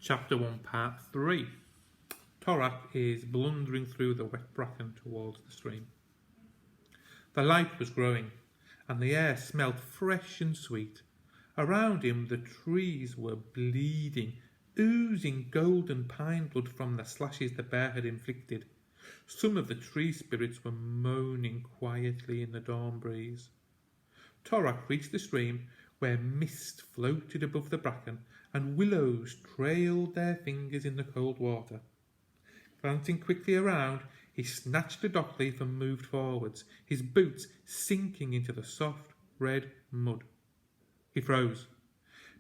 Chapter 1, Part 3. Torrak is blundering through the wet bracken towards the stream. The light was growing, and the air smelt fresh and sweet. Around him the trees were bleeding, oozing golden pine blood from the slashes the bear had inflicted. Some of the tree spirits were moaning quietly in the dawn breeze. Torrak reached the stream, where mist floated above the bracken and willows trailed their fingers in the cold water. Glancing quickly around, he snatched a dock leaf and moved forwards, his boots sinking into the soft red mud. He froze.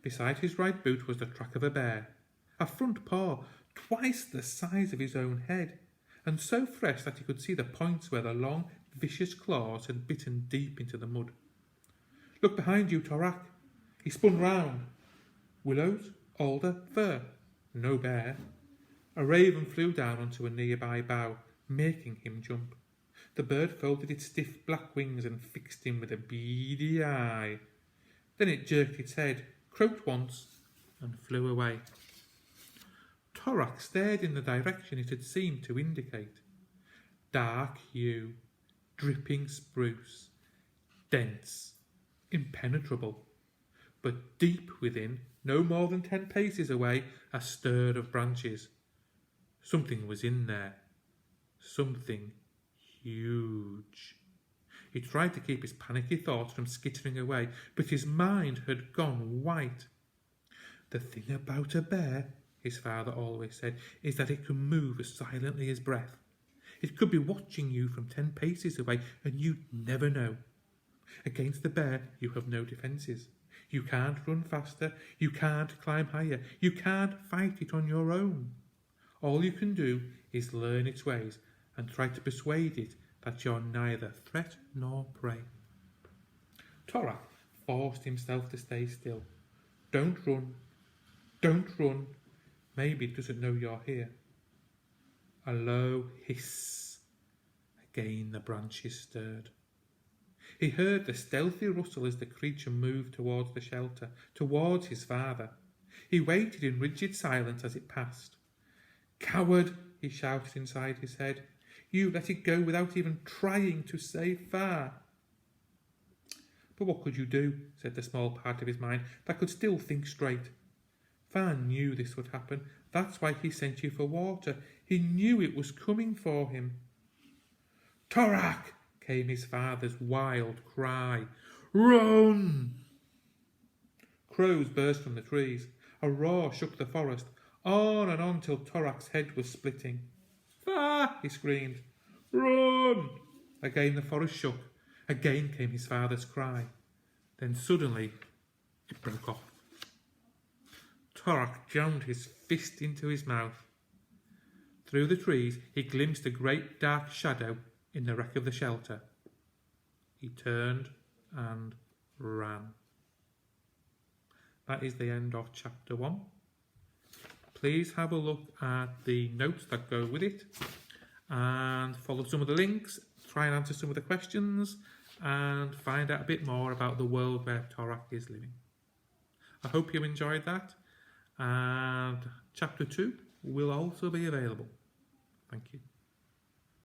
Beside his right boot was the track of a bear, a front paw twice the size of his own head, and so fresh that he could see the points where the long, vicious claws had bitten deep into the mud. "Look behind you, Torrak." He spun round. Willows, alder, fir. No bear. A raven flew down onto a nearby bough, making him jump. The bird folded its stiff black wings and fixed him with a beady eye. Then it jerked its head, croaked once, and flew away. Torrak stared in the direction it had seemed to indicate. Dark hue, dripping spruce, dense, impenetrable. But deep within, no more than 10 paces away, a stir of branches. Something was in there. Something huge. He tried to keep his panicky thoughts from skittering away, but his mind had gone white. The thing about a bear, his father always said, is that it can move as silently as breath. It could be watching you from 10 paces away, and you'd never know. Against the bear, you have no defences. You can't run faster, you can't climb higher, you can't fight it on your own. All you can do is learn its ways and try to persuade it that you're neither threat nor prey. Torrak forced himself to stay still. Don't run. Don't run. Maybe it doesn't know you're here. A low hiss. Again the branches stirred. He heard the stealthy rustle as the creature moved towards the shelter, towards his father. He waited in rigid silence as it passed. "Coward!" he shouted inside his head. "You let it go without even trying to save Far." But what could you do, said the small part of his mind that could still think straight. Far knew this would happen. That's why he sent you for water. He knew it was coming for him. "Torrak!" came his father's wild cry. "Run!" Crows burst from the trees. A roar shook the forest. On and on till Torrak's head was splitting. "Far!" he screamed. "Run!" Again the forest shook. Again came his father's cry. Then suddenly it broke off. Torrak jammed his fist into his mouth. Through the trees he glimpsed a great dark shadow in the wreck of the shelter. He turned and ran. That is the end of chapter 1. Please have a look at the notes that go with it and follow some of the links, try and answer some of the questions and find out a bit more about the world where Torrak is living. I hope you enjoyed that, and chapter 2 will also be available. Thank you.